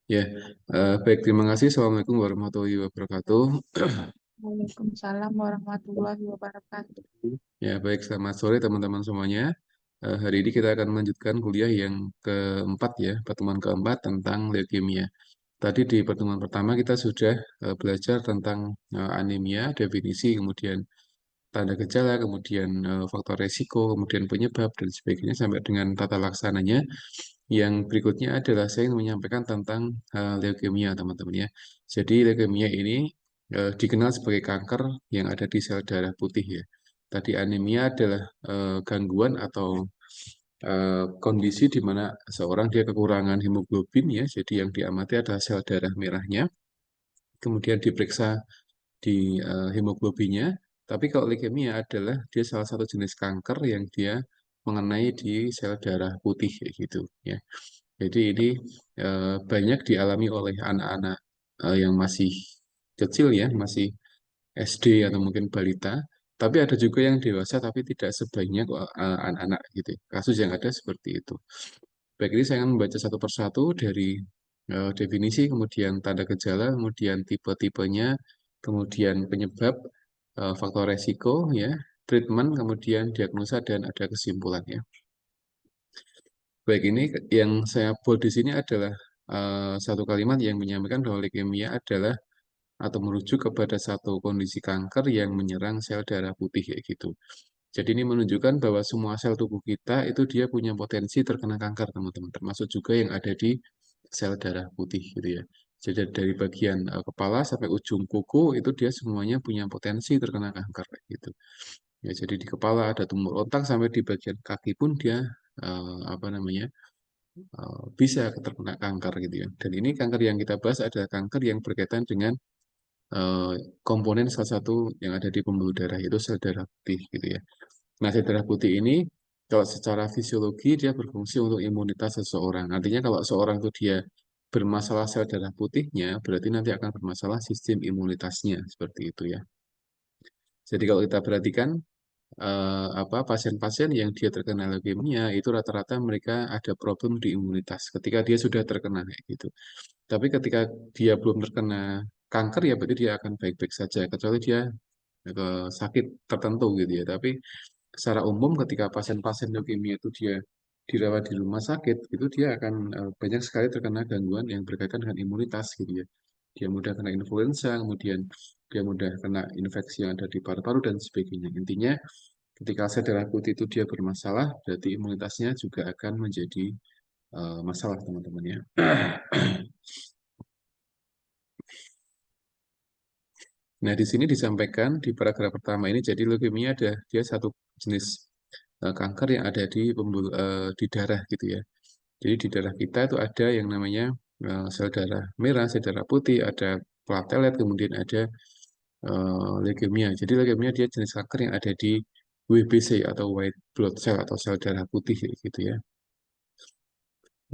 Ya, baik, terima kasih. Assalamualaikum warahmatullahi wabarakatuh. Waalaikumsalam warahmatullahi wabarakatuh. Ya, baik, selamat sore teman-teman semuanya. Hari ini kita akan melanjutkan kuliah yang keempat ya, pertemuan keempat tentang leukemia. Tadi di pertemuan pertama kita sudah belajar tentang anemia, definisi, kemudian tanda gejala, kemudian faktor resiko, kemudian penyebab, dan sebagainya, sampai dengan tata laksananya. Yang berikutnya adalah saya ingin menyampaikan tentang leukemia, teman-teman ya. Jadi leukemia ini dikenal sebagai kanker yang ada di sel darah putih ya. Tadi anemia adalah gangguan atau kondisi di mana seorang dia kekurangan hemoglobin ya. Jadi yang diamati adalah sel darah merahnya. Kemudian diperiksa di hemoglobinnya. Tapi kalau leukemia adalah dia salah satu jenis kanker yang dia mengenai di sel darah putih kayak gitu ya. Jadi ini banyak dialami oleh anak-anak yang masih kecil ya, masih SD atau mungkin balita. Tapi ada juga yang dewasa tapi tidak sebanyak anak-anak gitu. Kasus yang ada seperti itu. Baik, ini saya akan membaca satu persatu dari definisi, kemudian tanda gejala, kemudian tipe-tipenya, kemudian penyebab, faktor resiko, ya, treatment, kemudian diagnosa, dan ada kesimpulan ya. Baik, ini yang saya bold di sini adalah satu kalimat yang menyampaikan bahwa leukemia adalah atau merujuk kepada satu kondisi kanker yang menyerang sel darah putih kayak gitu. Jadi ini menunjukkan bahwa semua sel tubuh kita itu dia punya potensi terkena kanker, teman-teman. Termasuk juga yang ada di sel darah putih gitu ya. Jadi dari bagian kepala sampai ujung kuku itu dia semuanya punya potensi terkena kanker kayak gitu. Ya, jadi di kepala ada tumor otak sampai di bagian kaki pun dia apa namanya bisa terkena kanker gitu ya. Dan ini kanker yang kita bahas adalah kanker yang berkaitan dengan eh, komponen salah satu yang ada di pembuluh darah itu sel darah putih gitu ya. Nah, sel darah putih ini kalau secara fisiologi dia berfungsi untuk imunitas seseorang. Artinya kalau seorang itu dia bermasalah sel darah putihnya, berarti nanti akan bermasalah sistem imunitasnya seperti itu ya. Jadi kalau kita perhatikan apa pasien-pasien yang dia terkena leukemia itu rata-rata mereka ada problem di imunitas ketika dia sudah terkena kayak gitu. Tapi ketika dia belum terkena kanker ya berarti dia akan baik-baik saja kecuali dia sakit tertentu gitu ya. Tapi secara umum ketika pasien-pasien leukemia itu dia dirawat di rumah sakit, itu dia akan banyak sekali terkena gangguan yang berkaitan dengan imunitas gitu ya. Dia mudah kena influenza, kemudian dia mudah kena infeksi yang ada di paru-paru dan sebagainya. Intinya ketika sel darah putih itu dia bermasalah, berarti imunitasnya juga akan menjadi masalah teman-teman ya. Nah, di sini disampaikan di paragraf pertama ini, jadi leukemia ada dia satu jenis kanker yang ada di di darah gitu ya. Jadi di darah kita itu ada yang namanya sel darah merah, sel darah putih, ada platelet, kemudian ada leukemia. Jadi leukemia dia jenis kanker yang ada di WBC atau white blood cell atau sel darah putih gitu ya.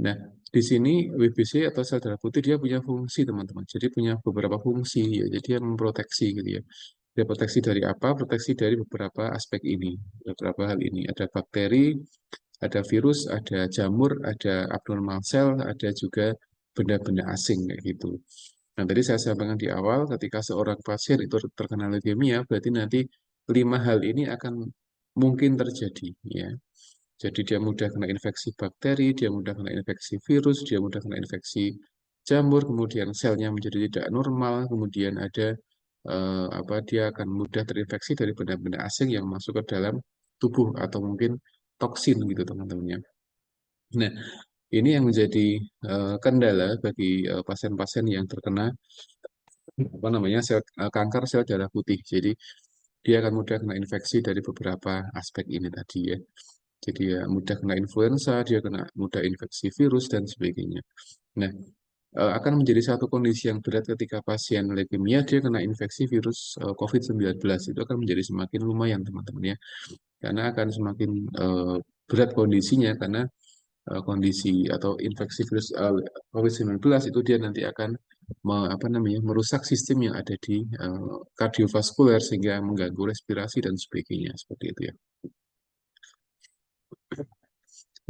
Nah, di sini WBC atau sel darah putih dia punya fungsi teman-teman. Jadi punya beberapa fungsi ya. Jadi dia memproteksi gitu ya. Dia proteksi dari apa? Proteksi dari beberapa aspek ini, beberapa hal ini. Ada bakteri, ada virus, ada jamur, ada abnormal sel, ada juga benda-benda asing kayak gitu. Nah, tadi saya sampaikan di awal, ketika seorang pasien itu terkena leukemia, berarti nanti lima hal ini akan mungkin terjadi, ya. Jadi dia mudah kena infeksi bakteri, dia mudah kena infeksi virus, dia mudah kena infeksi jamur, kemudian selnya menjadi tidak normal, kemudian ada apa dia akan mudah terinfeksi dari benda-benda asing yang masuk ke dalam tubuh atau mungkin toksin gitu teman-teman ya. Nah, ini yang menjadi kendala bagi pasien-pasien yang terkena apa namanya kanker sel darah putih. Jadi dia akan mudah kena infeksi dari beberapa aspek ini tadi ya. Jadi ya mudah kena influenza, dia kena mudah infeksi virus dan sebagainya. Nah, akan menjadi satu kondisi yang berat ketika pasien leukemia dia kena infeksi virus COVID-19. Itu akan menjadi semakin lumayan teman-teman ya. Karena akan semakin berat kondisinya karena kondisi atau infeksi virus COVID-19 itu dia nanti akan apa namanya merusak sistem yang ada di kardiovaskuler sehingga mengganggu respirasi dan sebagainya seperti itu ya.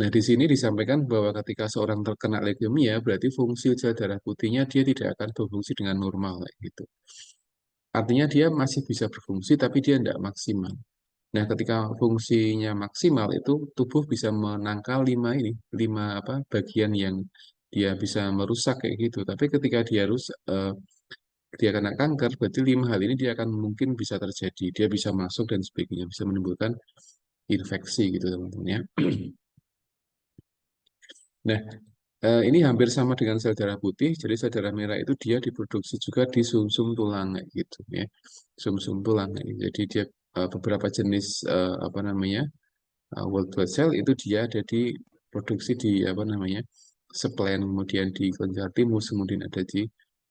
Nah, di sini disampaikan bahwa ketika seorang terkena leukemia, berarti fungsi sel darah putihnya dia tidak akan berfungsi dengan normal, kayak gitu. Artinya dia masih bisa berfungsi, tapi dia tidak maksimal. Nah, ketika fungsinya maksimal itu tubuh bisa menangkal lima apa bagian yang dia bisa merusak kayak gitu. Tapi ketika dia rusak, dia kena kanker, berarti lima hal ini dia akan mungkin bisa terjadi. Dia bisa masuk dan sebagainya, bisa menimbulkan infeksi gitu teman-teman ya. Nah, ini hampir sama dengan sel darah putih. Jadi sel darah merah itu dia diproduksi juga di sumsum tulang kayak gitu ya. Sumsum tulang. Jadi dia beberapa jenis apa namanya white blood cell itu dia ada di produksi di apa namanya spleen, kemudian di kelenjar timus, kemudian ada di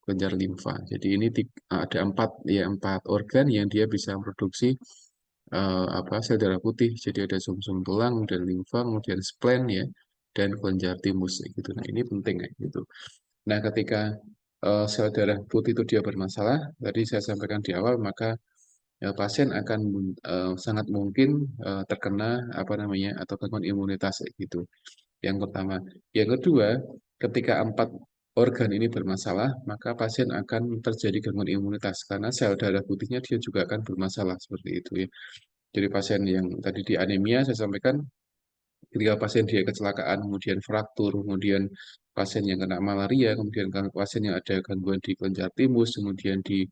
kelenjar limfa. Jadi ini ada empat organ yang dia bisa produksi apa sel darah putih. Jadi ada sumsum tulang, dan limfa, kemudian spleen ya, dan kelenjar timus gitu. Nah ini penting ya gitu. Nah ketika sel darah putih itu dia bermasalah, tadi saya sampaikan di awal, maka pasien akan sangat mungkin terkena apa namanya atau gangguan imunitas gitu. Yang pertama, yang kedua, ketika empat organ ini bermasalah, maka pasien akan terjadi gangguan imunitas karena sel darah putihnya dia juga akan bermasalah seperti itu ya. Jadi pasien yang tadi di anemia saya sampaikan, ketika pasien dia kecelakaan, kemudian fraktur, kemudian pasien yang kena malaria, kemudian pasien yang ada gangguan di kelenjar timus, kemudian di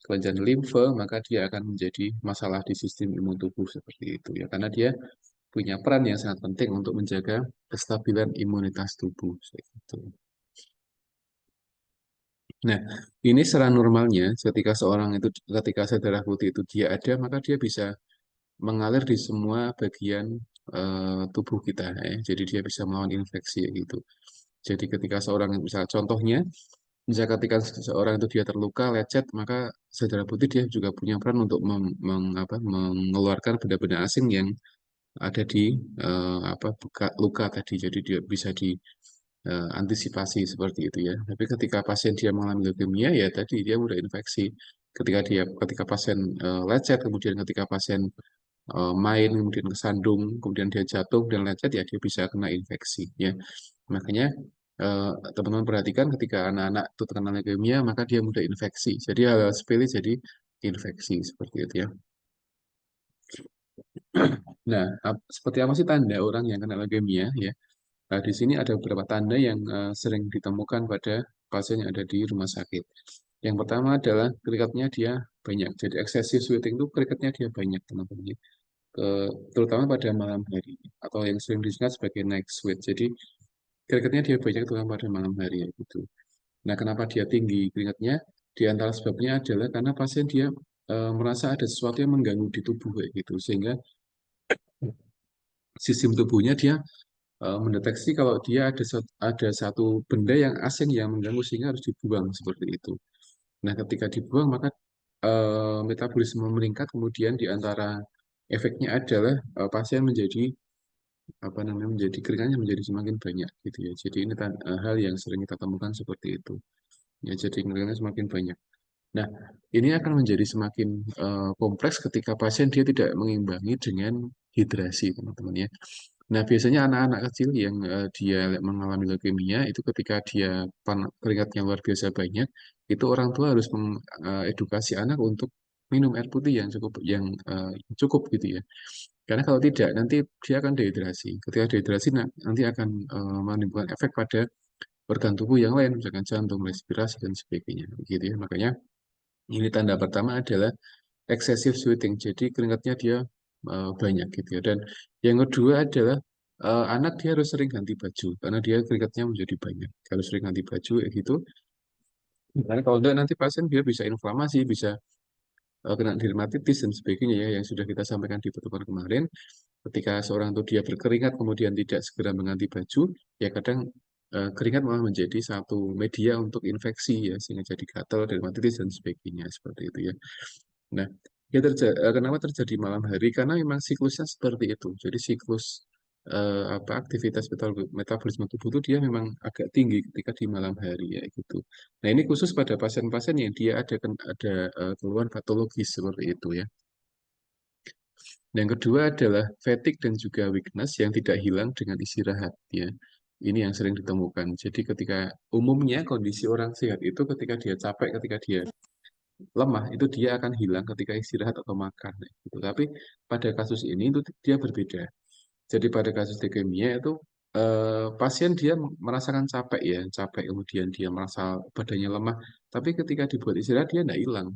kelenjar limfe, maka dia akan menjadi masalah di sistem imun tubuh seperti itu ya, karena dia punya peran yang sangat penting untuk menjaga kestabilan imunitas tubuh seperti itu. Nah, ini secara normalnya ketika sel darah putih itu dia ada, maka dia bisa mengalir di semua bagian tubuh kita ya. Jadi dia bisa melawan infeksi gitu. Jadi ketika seorang misalnya contohnya, misalnya ketika seseorang itu dia terluka, lecet, maka sel darah putih dia juga punya peran untuk mengeluarkan benda-benda asing yang ada di apa luka tadi. Jadi dia bisa di antisipasi seperti itu ya. Tapi ketika pasien dia mengalami leukemia ya tadi dia mudah infeksi. Ketika pasien lecet, kemudian ketika pasien main, kemudian kesandung, kemudian dia jatuh dan lecet, ya dia bisa kena infeksi ya. Makanya teman-teman perhatikan ketika anak-anak itu terkena leukemia, maka dia mudah infeksi. Jadi hal-hal sepele jadi infeksi seperti itu ya. Nah, seperti apa sih tanda orang yang kena leukemia ya? Nah, di sini ada beberapa tanda yang sering ditemukan pada pasien yang ada di rumah sakit. Yang pertama adalah keringatnya dia banyak. Jadi excessive sweating itu keringatnya dia banyak, teman-teman ya. Terutama pada malam hari atau yang sering disingkat sebagai night sweat. Jadi keringatnya dia banyak terutama pada malam hari ya gitu. Nah, kenapa dia tinggi keringatnya? Di antara sebabnya adalah karena pasien dia merasa ada sesuatu yang mengganggu di tubuh kayak gitu, sehingga sistem tubuhnya dia mendeteksi kalau dia ada satu benda yang asing yang mengganggu sehingga harus dibuang seperti itu. Nah, ketika dibuang maka metabolisme meningkat, kemudian di antara efeknya adalah pasien menjadi apa namanya menjadi keringatnya menjadi semakin banyak gitu ya. Jadi ini hal yang sering kita temukan seperti itu. Ya, jadi keringatnya semakin banyak. Nah, ini akan menjadi semakin kompleks ketika pasien dia tidak mengimbangi dengan hidrasi, teman-teman ya. Nah, biasanya anak-anak kecil yang dia mengalami leukemia itu ketika dia keringatnya luar biasa banyak, itu orang tua harus mengedukasi anak untuk minum air putih yang cukup gitu ya. Karena kalau tidak, nanti dia akan dehidrasi. Ketika dehidrasi, nanti akan menimbulkan efek pada organ tubuh yang lain, misalkan jantung, respirasi, dan sebagainya. Gitu ya. Makanya ini tanda pertama adalah excessive sweating. Jadi keringatnya dia banyak gitu ya. Dan yang kedua adalah anak dia harus sering ganti baju karena dia keringatnya menjadi banyak. Harus sering ganti baju ya gitu. Karena kalau enggak nanti pasien dia bisa inflamasi, bisa kena dermatitis dan sebagainya ya yang sudah kita sampaikan di pertemuan kemarin. Ketika seorang itu dia berkeringat kemudian tidak segera mengganti baju, ya kadang keringat malah menjadi satu media untuk infeksi ya sehingga jadi gatal, dermatitis dan sebagainya seperti itu ya. Nah, kenapa terjadi malam hari? Karena memang siklusnya seperti itu. Jadi siklus apa aktivitas metabolisme tubuh itu dia memang agak tinggi ketika di malam hari ya gitu. Nah, ini khusus pada pasien-pasien yang dia ada keluhan patologis seperti itu ya. Yang kedua adalah fatigue dan juga weakness yang tidak hilang dengan istirahat ya. Ini yang sering ditemukan. Jadi ketika umumnya kondisi orang sehat itu ketika dia capek, ketika dia lemah, itu dia akan hilang ketika istirahat atau makan gitu. Tapi pada kasus ini itu dia berbeda. Jadi pada kasus leukemia itu pasien dia merasakan capek ya, capek kemudian dia merasa badannya lemah, tapi ketika dibuat istirahat dia tidak hilang.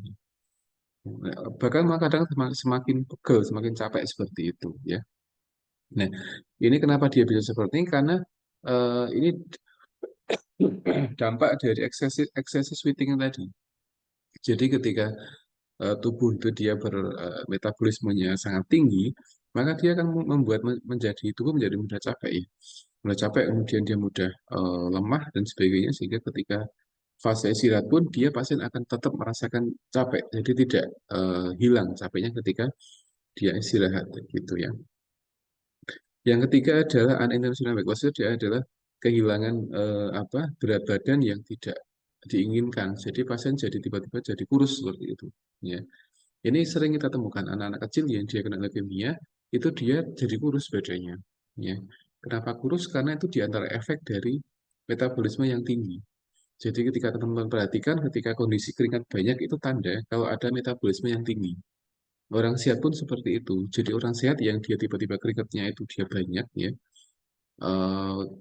Nah, bahkan malah kadang semakin pegel, semakin capek seperti itu ya. Nah, ini kenapa dia bisa seperti ini? Karena ini dampak dari excessive sweating tadi. Jadi ketika tubuh itu dia metabolismenya sangat tinggi, maka dia akan membuat menjadi tubuh menjadi mudah capek ya. Mudah capek, kemudian dia mudah lemah dan sebagainya sehingga ketika fase istirahat pun dia pasien akan tetap merasakan capek. Jadi tidak hilang capeknya ketika dia istirahat gitu ya. Yang ketiga adalah unintentional weight loss, dia adalah kehilangan berat badan yang tidak diinginkan. Jadi pasien jadi tiba-tiba jadi kurus seperti itu. Ya. Ini sering kita temukan anak-anak kecil yang dia kena leukemia itu dia jadi kurus badannya. Ya. Kenapa kurus? Karena itu diantara efek dari metabolisme yang tinggi. Jadi ketika teman-teman perhatikan, ketika kondisi keringat banyak itu tanda kalau ada metabolisme yang tinggi. Orang sehat pun seperti itu. Jadi orang sehat yang dia tiba-tiba keringatnya itu dia banyak ya,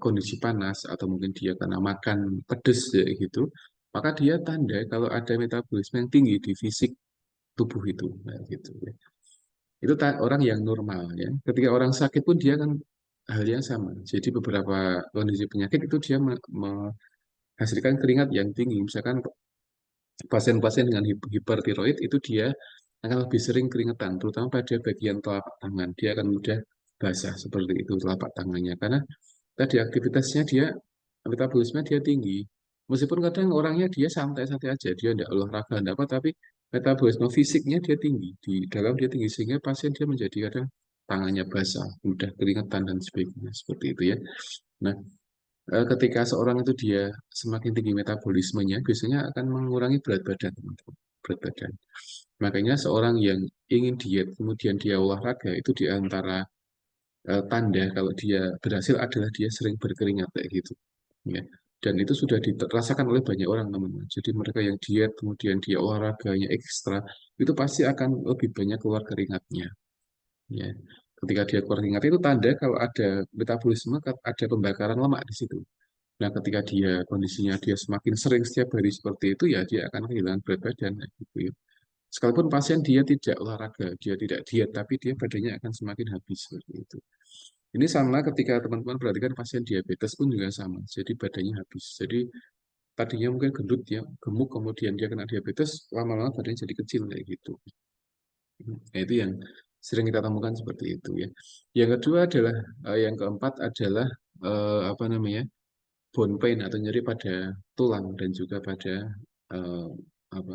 kondisi panas atau mungkin dia karena makan pedes ya gitu, maka dia tanda kalau ada metabolisme yang tinggi di fisik tubuh itu, nah, gitu ya. Itu orang yang normal ya. Ketika orang sakit pun dia kan hal yang sama. Jadi beberapa kondisi penyakit itu dia menghasilkan keringat yang tinggi. Misalkan pasien-pasien dengan hipertiroid itu dia akan lebih sering keringetan, terutama pada bagian telapak tangan. Dia akan mudah basah seperti itu telapak tangannya karena tadi aktivitasnya dia metabolisme dia tinggi. Meskipun kadang orangnya dia santai-santai aja, dia tidak olahraga, tidak apa, tapi metabolisme fisiknya dia tinggi, di dalam dia tinggi sehingga pasien dia menjadi kadang tangannya basah, mudah keringetan dan sebagainya seperti itu ya. Nah, ketika seorang itu dia semakin tinggi metabolismenya, biasanya akan mengurangi berat badan, teman-teman. Berat badan. Makanya seorang yang ingin diet, kemudian dia olahraga, itu di antara tanda kalau dia berhasil adalah dia sering berkeringat kayak gitu. Ya. Dan itu sudah dirasakan oleh banyak orang, teman-teman. Jadi mereka yang diet, kemudian dia olahraganya ekstra, itu pasti akan lebih banyak keluar keringatnya. Ya. Ketika dia keluar keringat itu tanda kalau ada metabolisme, ada pembakaran lemak di situ. Nah, ketika dia kondisinya dia semakin sering setiap hari seperti itu, ya dia akan kehilangan berat badan, gitu ya. Sekalipun pasien dia tidak olahraga, dia tidak diet, tapi dia badannya akan semakin habis seperti itu. Ini sama ketika teman-teman perhatikan pasien diabetes pun juga sama. Jadi badannya habis. Jadi tadinya mungkin gendut ya, gemuk, kemudian dia kena diabetes, lama-lama badannya jadi kecil kayak gitu. Nah, itu yang sering kita temukan seperti itu ya. Yang kedua adalah yang keempat adalah apa namanya? Bone pain atau nyeri pada tulang dan juga pada eh, apa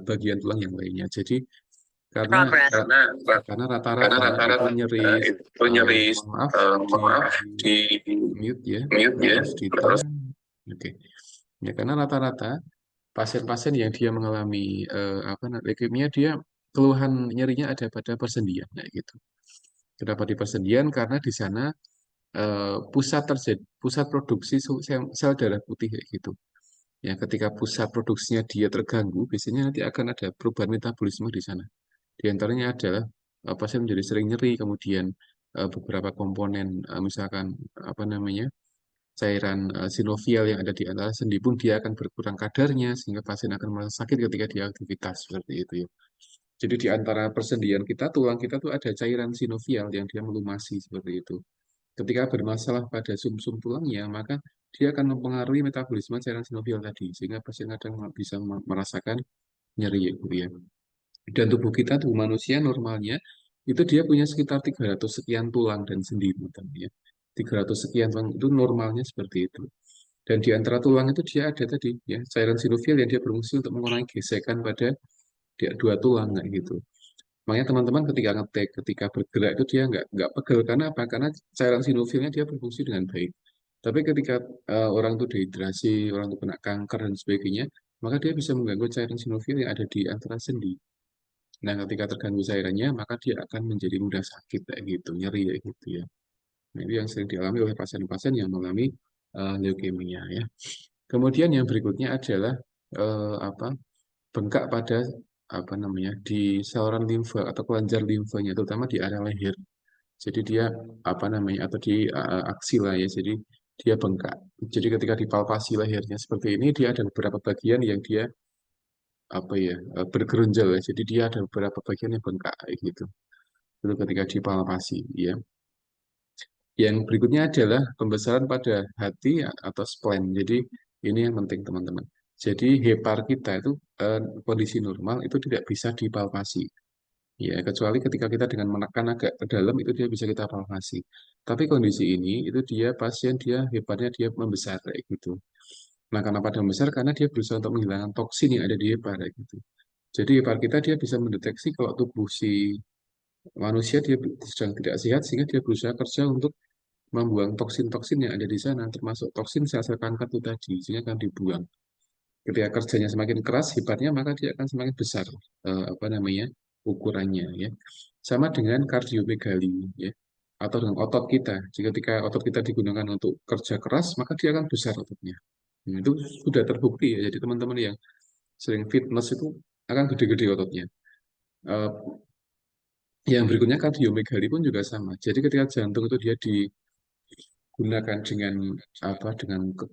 bagian tulang yang lainnya. Jadi karena Karena karena rata-rata itu rata-rata nyeri, itu nyeri, mohon maaf di maaf di mute ya, mute ya, harus ditahan. terus Oke. Ya karena rata-rata pasien-pasien yang dia mengalami leukemia dia keluhan nyerinya ada pada persendian kayak gitu. Kenapa di persendian? Karena di sana pusat produksi sel darah putih kayak gitu. Ya, ketika pusat produksinya dia terganggu, biasanya nanti akan ada perubahan metabolisme di sana. Di antaranya adalah pasien menjadi sering nyeri, kemudian beberapa komponen, misalkan apa namanya cairan sinovial yang ada di antara sendi pun dia akan berkurang kadarnya, sehingga pasien akan merasa sakit ketika dia aktivitas seperti itu ya. Jadi di antara persendian kita, tulang kita tuh ada cairan sinovial yang dia melumasi seperti itu. Ketika bermasalah pada sumsum tulangnya, maka dia akan mempengaruhi metabolisme cairan sinovial tadi, sehingga pasien kadang bisa merasakan nyeri gitu ya. Dan tubuh kita, tubuh manusia normalnya, itu dia punya sekitar 300 sekian tulang dan sendi, teman ya. 300 sekian tulang itu normalnya seperti itu. Dan di antara tulang itu dia ada tadi ya cairan sinovial yang dia berfungsi untuk mengurangi gesekan pada dua tulang kayak gitu. Makanya teman-teman ketika ngetek, ketika bergerak itu dia nggak pegel karena apa? Karena cairan sinovilnya dia berfungsi dengan baik. Tapi ketika orang itu dehidrasi, orang itu kena kanker dan sebagainya, maka dia bisa mengganggu cairan sinovil yang ada di antara sendi. Nah, ketika terganggu cairannya, maka dia akan menjadi mudah sakit kayak gitu, nyeri kayak gitu ya. Nah, itu yang sering dialami oleh pasien-pasien yang mengalami leukemia ya. Kemudian yang berikutnya adalah apa? Bengkak pada apa namanya di saluran limfa atau kelenjar limfanya, terutama di area leher. Jadi dia apa namanya atau di aksila ya. Jadi dia bengkak. Jadi ketika dipalpasi lehernya seperti ini, dia ada beberapa bagian yang dia apa ya bergerunjal ya. Jadi dia ada beberapa bagian yang bengkak kayak gitu. Itu ketika dipalpasi ya. Yang berikutnya adalah pembesaran pada hati atau spleen. Jadi ini yang penting teman-teman. Jadi hepar kita itu kondisi normal itu tidak bisa dipalpasi. Ya, kecuali ketika kita dengan menekan agak ke dalam itu dia bisa kita palpasi. Tapi kondisi ini itu dia pasien dia heparnya dia membesar kayak gitu. Nah, kenapa dia membesar? Karena dia berusaha untuk menghilangkan toksin yang ada di hepar kayak gitu. Jadi hepar kita dia bisa mendeteksi kalau tubuh si manusia dia sedang tidak sehat sehingga dia berusaha kerja untuk membuang toksin-toksin yang ada di sana, termasuk toksin sel-sel kanker itu tadi, sehingga akan dibuang. Ketika kerjanya semakin keras, hebatnya, maka dia akan semakin besar, apa namanya, ukurannya, ya. Sama dengan kardiomegali, ya, atau dengan otot kita. Jika ketika otot kita digunakan untuk kerja keras, maka dia akan besar ototnya. Nah, itu sudah terbukti ya. Jadi teman-teman yang sering fitness itu akan gede-gede ototnya. Eh, yang berikutnya kardiomegali pun juga sama. Jadi ketika jantung itu dia digunakan dengan apa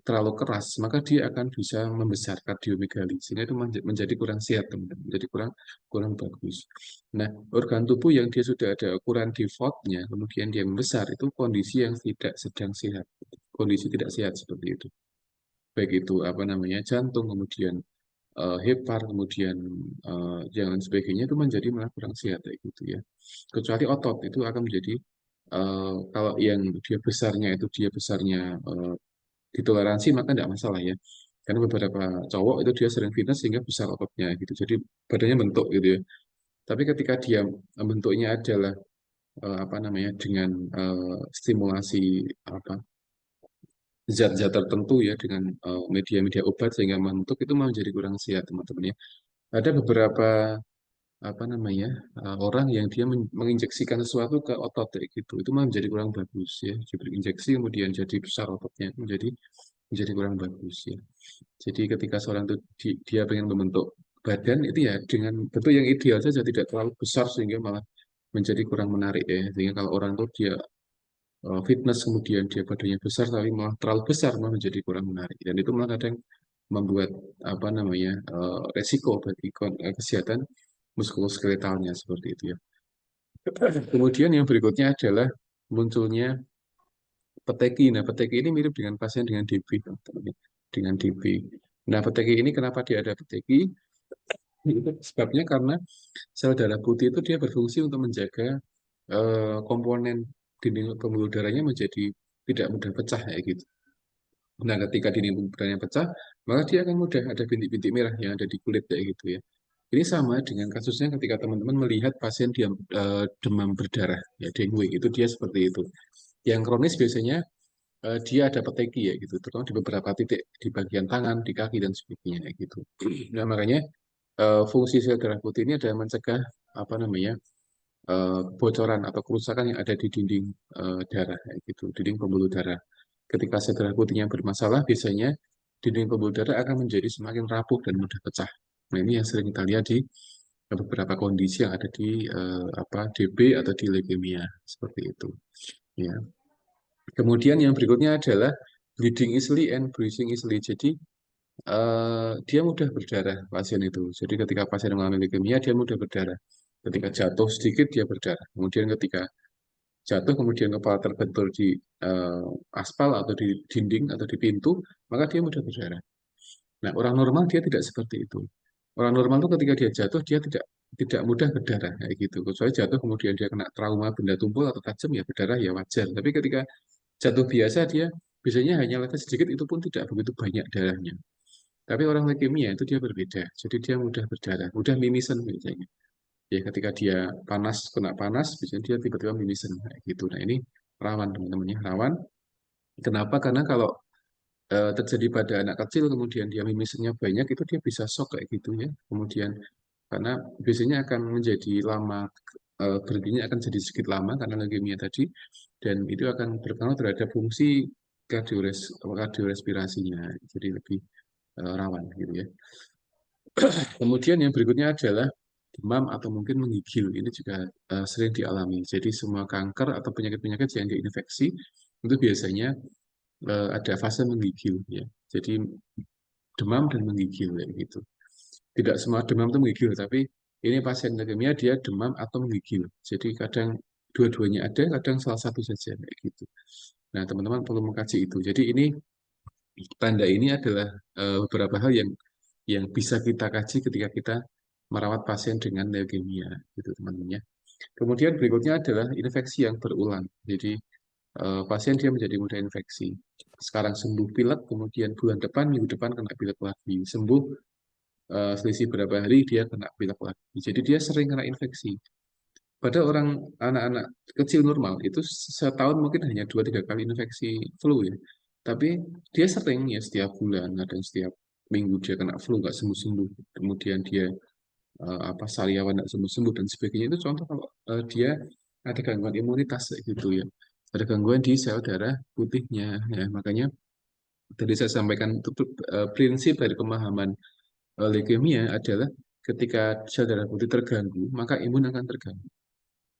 terlalu keras, maka dia akan bisa membesar kardiomegali sehingga itu menjadi kurang sehat teman-teman, menjadi kurang kurang bagus. Nah, organ tubuh yang dia sudah ada ukuran defaultnya, kemudian dia membesar itu kondisi yang tidak sedang sehat, kondisi tidak sehat seperti itu. Baik itu apa namanya jantung, kemudian hepar, kemudian yang lain sebagainya itu menjadi malah kurang sehat kayak gitu ya. Kecuali otot itu akan menjadi kalau yang dia besarnya itu dia besarnya ditoleransi maka tidak masalah ya. Karena beberapa cowok itu dia sering fitness sehingga besar ototnya gitu. Jadi badannya bentuk gitu ya. Tapi ketika dia bentuknya adalah apa namanya dengan stimulasi apa zat-zat tertentu ya dengan media-media obat sehingga membentuk itu malah menjadi kurang sehat teman-teman ya. Ada beberapa apa namanya orang yang dia menginjeksikan sesuatu ke otot kayak gitu itu malah menjadi kurang bagus ya. Diberi injeksi kemudian jadi besar ototnya itu menjadi kurang bagus ya. Jadi ketika seorang itu dia pengen membentuk badan itu ya dengan bentuk yang ideal saja tidak terlalu besar sehingga malah menjadi kurang menarik ya. Sehingga kalau orang itu dia fitness kemudian dia badannya besar tapi malah terlalu besar malah menjadi kurang menarik dan itu malah kadang membuat apa namanya resiko bagi kesehatan muskuloskeletalnya seperti itu ya. Kemudian yang berikutnya adalah munculnya peteki. Nah, peteki ini mirip dengan pasien dengan DB, teman-teman. Dengan DB. Nah, peteki ini kenapa dia ada peteki? Itu sebabnya karena sel darah putih itu dia berfungsi untuk menjaga komponen dinding pembuluh darahnya menjadi tidak mudah pecah ya gitu. Nah, ketika dinding pembuluh darahnya pecah, maka dia akan mudah ada bintik-bintik merah yang ada di kulit kayak gitu ya. Ini sama dengan kasusnya ketika teman-teman melihat pasien demam berdarah, ya dengue, itu dia seperti itu. Yang kronis biasanya dia ada peteki ya gitu, terutama di beberapa titik di bagian tangan, di kaki dan sebagainya ya gitu. Nah, makanya fungsi sel darah putih ini adalah mencegah apa namanya bocoran atau kerusakan yang ada di dinding darah ya gitu, dinding pembuluh darah. Ketika sel darah putihnya bermasalah, biasanya dinding pembuluh darah akan menjadi semakin rapuh dan mudah pecah. Nah, ini yang sering kita lihat di beberapa kondisi yang ada di apa DB atau di leukemia seperti itu. Ya. Kemudian yang berikutnya adalah bleeding easily and bruising easily. Jadi dia mudah berdarah pasien itu. Jadi ketika pasien mengalami leukemia dia mudah berdarah. Ketika jatuh sedikit dia berdarah. Kemudian ketika jatuh kemudian kepala terbentur di aspal atau di dinding atau di pintu, maka dia mudah berdarah. Nah, orang normal dia tidak seperti itu. Orang normal itu ketika dia jatuh dia tidak mudah berdarah kayak gitu. Kecuali jatuh kemudian dia kena trauma benda tumpul atau tajam ya berdarah ya wajar. Tapi ketika jatuh biasa dia biasanya hanya lepas sedikit itu pun tidak begitu banyak darahnya. Tapi orang leukemia itu dia berbeda. Jadi dia mudah berdarah, mudah mimisan biasanya. Ya ketika dia panas kena panas biasanya dia tiba-tiba mimisan kayak gitu. Nah, ini rawan teman-teman ya, rawan. Kenapa? Karena kalau terjadi pada anak kecil kemudian dia mimisannya banyak itu dia bisa shock kayak gitu ya. Kemudian karena biasanya akan menjadi lama, berhentinya akan jadi sedikit lama karena leukemia tadi, dan itu akan berpengaruh terhadap fungsi kardiorespirasinya, jadi lebih rawan gitu ya. Kemudian yang berikutnya adalah demam atau mungkin menggigil. Ini juga sering dialami. Jadi semua kanker atau penyakit-penyakit yang diinfeksi itu biasanya ada fase menggigil ya. Jadi demam dan menggigil kayak gitu. Tidak semua demam itu menggigil, tapi ini pasien leukemia dia demam atau menggigil. Jadi kadang dua-duanya ada, kadang salah satu saja kayak gitu. Nah, teman-teman perlu mengkaji itu. Jadi ini tanda ini adalah beberapa hal yang bisa kita kaji ketika kita merawat pasien dengan leukemia, gitu teman-teman ya. Kemudian berikutnya adalah infeksi yang berulang. Jadi pasien dia menjadi mudah infeksi. Sekarang sembuh pilek, kemudian bulan depan, minggu depan kena pilek lagi. Sembuh selisih berapa hari dia kena pilek lagi. Jadi dia sering kena infeksi. Pada orang anak-anak kecil normal itu setahun mungkin hanya 2-3 kali infeksi flu ya. Tapi dia sering ya setiap bulan, kadang setiap minggu dia kena flu nggak sembuh-sembuh. Kemudian dia sariawan nggak sembuh-sembuh dan sebagainya. Itu contoh kalau dia ada gangguan imunitas kayak gitu ya. Ada gangguan di sel darah putihnya ya. Makanya tadi saya sampaikan prinsip dari pemahaman leukemia adalah ketika sel darah putih terganggu, maka imun akan terganggu.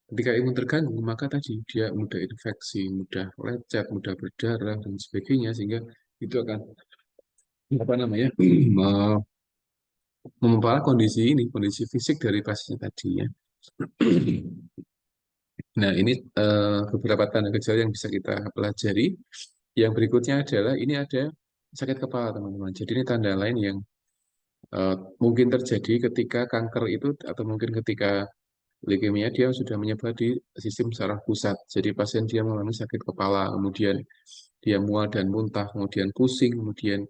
Ketika imun terganggu, maka tadi dia mudah infeksi, mudah lecet, mudah berdarah dan sebagainya, sehingga itu akan apa namanya memperparah kondisi ini, kondisi fisik dari pasien tadi ya. Nah, ini beberapa tanda gejala yang bisa kita pelajari. Yang berikutnya adalah ini ada sakit kepala, teman-teman. Jadi ini tanda lain yang eh, mungkin terjadi ketika kanker itu atau mungkin ketika leukemia dia sudah menyebar di sistem saraf pusat. Jadi pasien dia mengalami sakit kepala, kemudian dia mual dan muntah, kemudian pusing, kemudian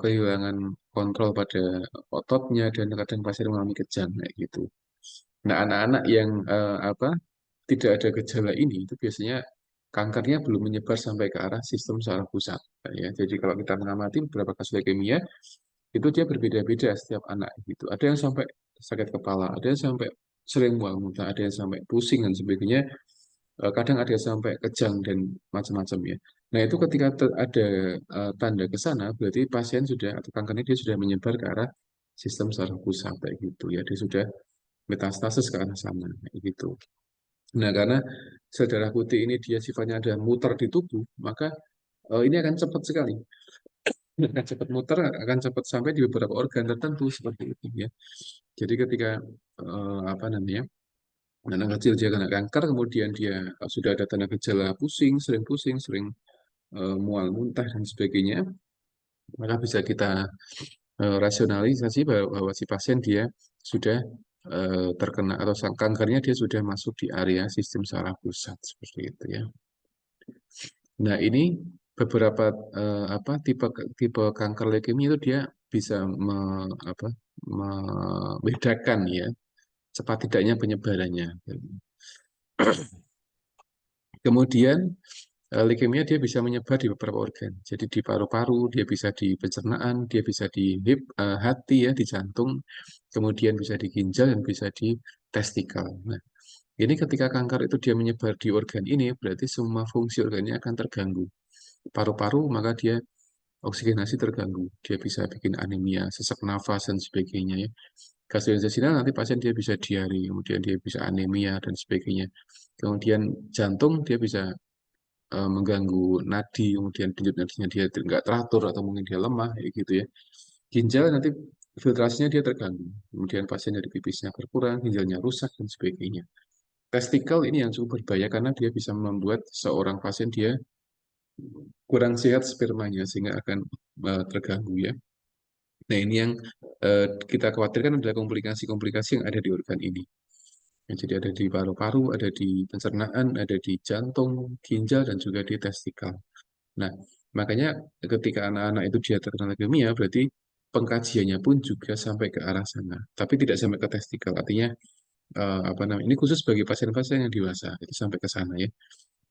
kehilangan kontrol pada ototnya dan kadang pasien mengalami kejang kayak gitu. Nah, anak-anak yang tidak ada gejala ini itu biasanya kankernya belum menyebar sampai ke arah sistem saraf pusat ya. Jadi kalau kita mengamati beberapa kasus leukemia itu dia berbeda-beda setiap anak gitu. Ada yang sampai sakit kepala, ada yang sampai sering mual muntah, ada yang sampai pusing dan sebagainya. Kadang ada yang sampai kejang dan macam-macam ya. Nah itu ketika ada tanda ke sana, berarti pasien sudah atau kankernya dia sudah menyebar ke arah sistem saraf pusat kayak gitu ya. Dia sudah metastasis ke arah sana kayak gitu. Nah karena sel darah putih ini dia sifatnya ada muter di tubuh, maka ini akan cepat sekali akan cepat muter, akan cepat sampai di beberapa organ tertentu seperti itu ya. Jadi ketika apa namanya anak kecil dia kena kanker, kemudian dia sudah ada tanda gejala pusing, sering mual muntah dan sebagainya, maka bisa kita rasionalisasi bahwa si pasien dia sudah terkena atau kankernya dia sudah masuk di area sistem saraf pusat seperti itu ya. Nah, ini beberapa tipe tipe kanker leukemia itu dia bisa membedakan ya cepat tidaknya penyebarannya. Kemudian leukemia dia bisa menyebar di beberapa organ. Jadi di paru-paru, dia bisa di pencernaan, dia bisa di hati ya, di jantung, kemudian bisa di ginjal dan bisa di testikel. Nah, ini ketika kanker itu dia menyebar di organ ini, berarti semua fungsi organnya akan terganggu. Paru-paru maka dia oksigenasi terganggu, dia bisa bikin anemia, sesak nafas dan sebagainya ya. Gastrointestinal nanti pasien dia bisa diare, kemudian dia bisa anemia dan sebagainya. Kemudian jantung dia bisa mengganggu nadi, kemudian denyut nadinya dia nggak teratur atau mungkin dia lemah kayak gitu ya. Ginjal nanti filtrasinya dia terganggu, kemudian pasien dari pipisnya berkurang, ginjalnya rusak dan sebagainya. Testikel ini yang cukup berbahaya karena dia bisa membuat seorang pasien dia kurang sehat spermanya sehingga akan terganggu ya. Nah, ini yang kita khawatirkan adalah komplikasi-komplikasi yang ada di organ ini. Ya, jadi ada di paru-paru, ada di pencernaan, ada di jantung, ginjal, dan juga di testikel. Nah, makanya ketika anak-anak itu dia terkena leukemia, berarti pengkajiannya pun juga sampai ke arah sana. Tapi tidak sampai ke testikel. Artinya, ini khusus bagi pasien-pasien yang dewasa, itu sampai ke sana ya.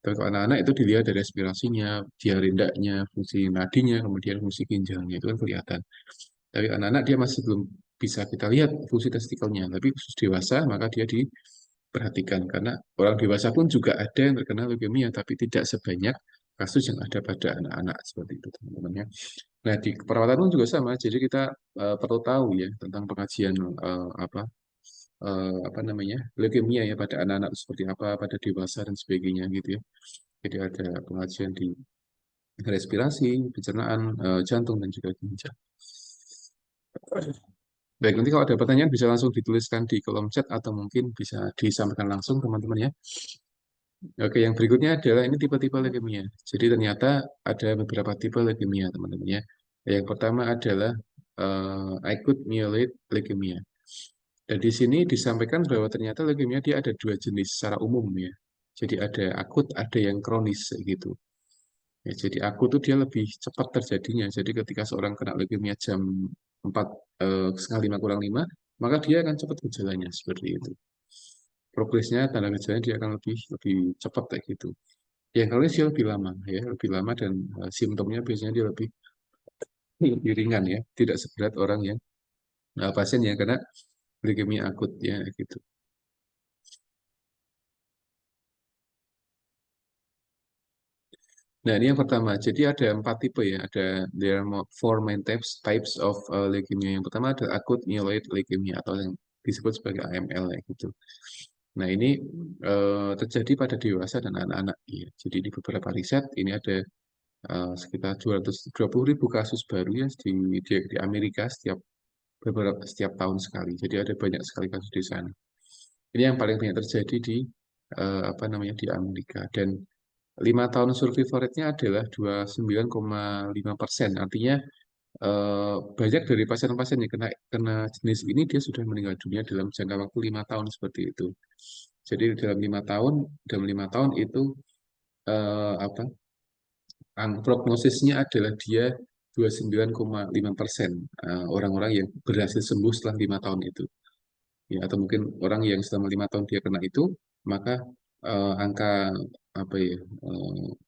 Tapi kalau anak-anak itu dilihat dari respirasinya, dia rindaknya, fungsi nadinya, kemudian fungsi ginjalnya, itu kan kelihatan. Tapi anak-anak dia masih belum bisa kita lihat fungsi testikelnya. Tapi khusus dewasa maka dia diperhatikan karena orang dewasa pun juga ada yang terkena leukemia, tapi tidak sebanyak kasus yang ada pada anak-anak seperti itu, teman-teman ya. Nah, di perawatan pun juga sama. Jadi kita perlu tahu ya tentang pengajian apa namanya leukemia ya pada anak-anak seperti apa, pada dewasa dan sebagainya gitu ya. Jadi ada pengajian di respirasi, pencernaan, jantung dan juga ginjal. Baik, nanti kalau ada pertanyaan bisa langsung dituliskan di kolom chat atau mungkin bisa disampaikan langsung teman-teman ya. Oke, yang berikutnya adalah ini tipe-tipe leukemia. Jadi ternyata ada beberapa tipe leukemia teman-teman ya. Yang pertama adalah acute myeloid leukemia. Dan di sini disampaikan bahwa ternyata leukemia dia ada dua jenis secara umum ya. Jadi ada akut, ada yang kronis gitu. Ya, jadi akut itu dia lebih cepat terjadinya. Jadi ketika seorang kena leukemia jam 4 setengah 5 kurang 5, maka dia akan cepat gejalanya seperti itu. Progresnya, tanda gejalanya dia akan lebih lebih cepat kayak gitu. Yang kronis dia lebih lama ya, lebih lama dan simptomnya biasanya dia lebih ringan ya, tidak seberat orang yang pasien yang kena leukemia akut ya gitu. Nah, ini yang pertama. Jadi ada 4 tipe ya. There are four main types of leukemia. Yang pertama ada acute myeloid leukemia atau yang disebut sebagai AML ya, gitu. Nah, ini terjadi pada dewasa dan anak-anak ya. Jadi di beberapa riset ini ada sekitar 220.000 kasus baru ya di Amerika setiap tahun sekali. Jadi ada banyak sekali kasus di sana. Ini yang paling banyak terjadi di apa namanya di Amerika dan 5 tahun survival rate-nya adalah 29,5%. Artinya banyak dari pasien-pasien yang kena jenis ini dia sudah meninggal dunia dalam jangka waktu 5 tahun seperti itu. Jadi dalam lima tahun itu apa prognosisnya adalah dia 29,5% orang-orang yang berhasil sembuh setelah 5 tahun itu. Ya, atau mungkin orang yang selama 5 tahun dia kena itu, maka angka apa ya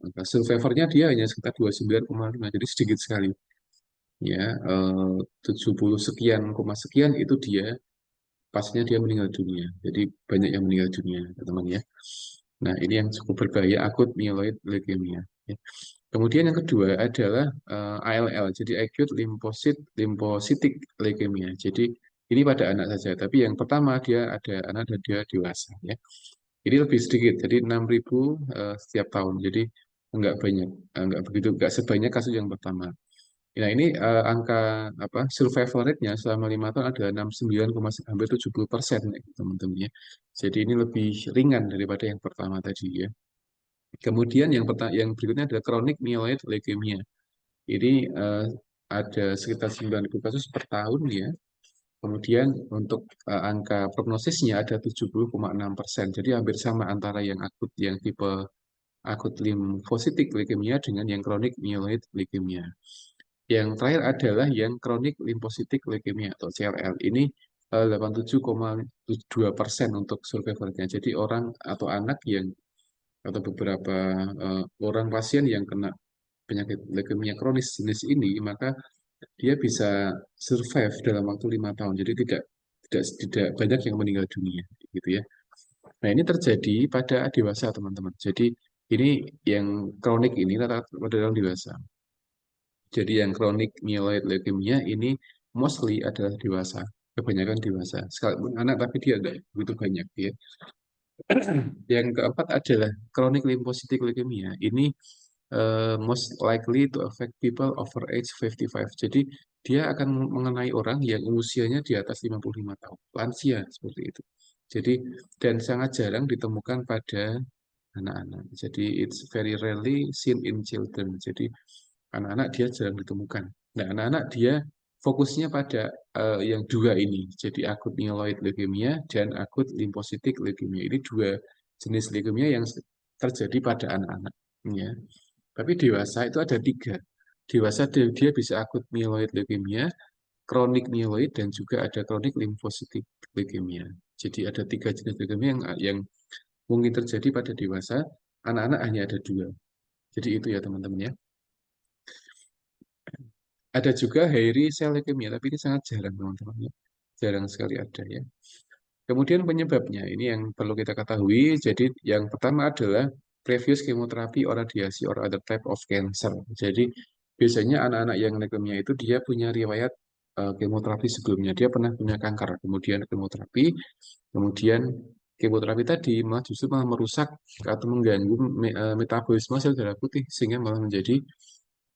angka survivornya dia hanya sekitar 29,5, jadi sedikit sekali. Ya, 70 sekian koma sekian itu dia pastinya dia meninggal dunia. Jadi banyak yang meninggal dunia, teman-teman ya. Nah, ini yang cukup berbahaya akut myeloid leukemia. Ya. Kemudian yang kedua adalah ALL, jadi acute lymphocytic leukemia. Jadi ini pada anak saja, tapi yang pertama dia ada anak dan dia dewasa ya. Ini lebih sedikit, jadi 6.000 setiap tahun. Jadi enggak banyak, enggak sebanyak kasus yang pertama. Nah, ini angka apa survival rate-nya selama 5 tahun ada 69, hampir 70% ya, teman-teman ya. Jadi ini lebih ringan daripada yang pertama tadi ya. Kemudian yang berikutnya adalah chronic myeloid leukemia. Ini ada sekitar 9.000 kasus per tahun ya. Kemudian untuk angka prognosisnya ada 70,6%. Jadi hampir sama antara yang akut, yang tipe akut limfositik leukemia dengan yang chronic myeloid leukemia. Yang terakhir adalah yang chronic lymphocytic leukemia atau CLL. Ini 87,2% untuk survivornya. Jadi orang atau anak yang atau beberapa orang pasien yang kena penyakit leukemia kronis jenis ini, maka dia bisa survive dalam waktu 5 tahun. Jadi tidak banyak yang meninggal dunia, gitu ya. Nah, ini terjadi pada dewasa, teman-teman. Jadi ini yang kronik ini rata-rata pada orang dewasa. Jadi yang kronik myeloid leukemia ini mostly adalah dewasa, kebanyakan dewasa. Sekalipun anak tapi dia tidak begitu banyak ya. Yang keempat adalah chronic lymphocytic leukemia. Ini most likely to affect people over age 55. Jadi dia akan mengenai orang yang usianya di atas 55 tahun, lansia seperti itu. Jadi dan sangat jarang ditemukan pada anak-anak. Jadi it's very rarely seen in children. Jadi anak-anak dia jarang ditemukan. Nah, anak-anak dia fokusnya pada yang dua ini. Jadi akut myeloid leukemia dan akut limfositik leukemia. Ini dua jenis leukemia yang terjadi pada anak-anak. Ya. Tapi dewasa itu ada tiga. Dewasa dia bisa akut myeloid leukemia, kronik myeloid, dan juga ada kronik limfositik leukemia. Jadi ada tiga jenis leukemia yang mungkin terjadi pada dewasa, anak-anak hanya ada dua. Jadi itu ya teman-teman ya. Ada juga hairy cell leukemia, tapi ini sangat jarang teman-teman ya. jarang sekali ada ya. Kemudian penyebabnya ini yang perlu kita ketahui. Jadi yang pertama adalah previous chemotherapy or radiasi or other type of cancer. Jadi biasanya anak-anak yang leukemia itu dia punya riwayat kemoterapi sebelumnya. Dia pernah punya kanker, kemudian kemoterapi, kemudian kemoterapi tadi malah justru malah merusak atau mengganggu metabolisme sel darah putih sehingga malah menjadi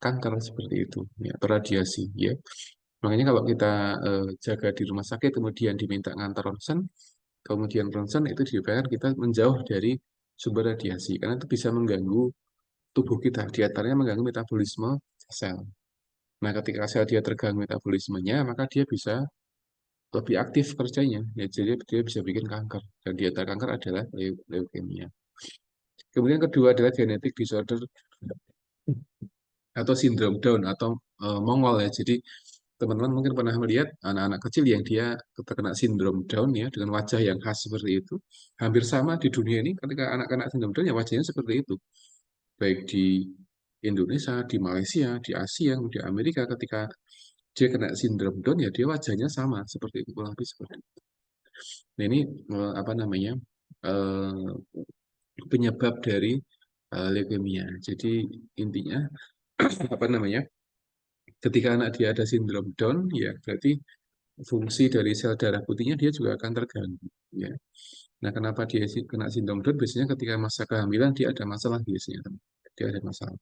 kanker seperti itu, ya, atau radiasi, ya. Makanya kalau kita jaga di rumah sakit kemudian diminta ngantar ronsen, kemudian ronsen itu diupayakan kita menjauh dari sumber radiasi karena itu bisa mengganggu tubuh kita, di antaranya mengganggu metabolisme sel. Nah, ketika sel dia terganggu metabolismenya, maka dia bisa lebih aktif kerjanya. Ya, jadi dia bisa bikin kanker. Dan di antara kanker adalah leukemia. Kemudian kedua adalah genetic disorder atau sindrom Down atau Mongol ya. Jadi teman-teman mungkin pernah melihat anak-anak kecil yang dia terkena sindrom Down ya dengan wajah yang khas seperti itu. Hampir sama di dunia ini ketika anak-anak sindrom Down ya wajahnya seperti itu. Baik di Indonesia, di Malaysia, di Asia, di Amerika ketika dia kena sindrom Down ya dia wajahnya sama seperti itu kurang lebih seperti itu. Nah ini apa namanya eh, penyebab dari leukemia. Jadi intinya apa namanya ketika anak dia ada sindrom Down ya berarti fungsi dari sel darah putihnya dia juga akan terganggu. Ya. Nah kenapa dia kena sindrom Down? Biasanya ketika masa kehamilan dia ada masalah biasanya. Dia ada masalah.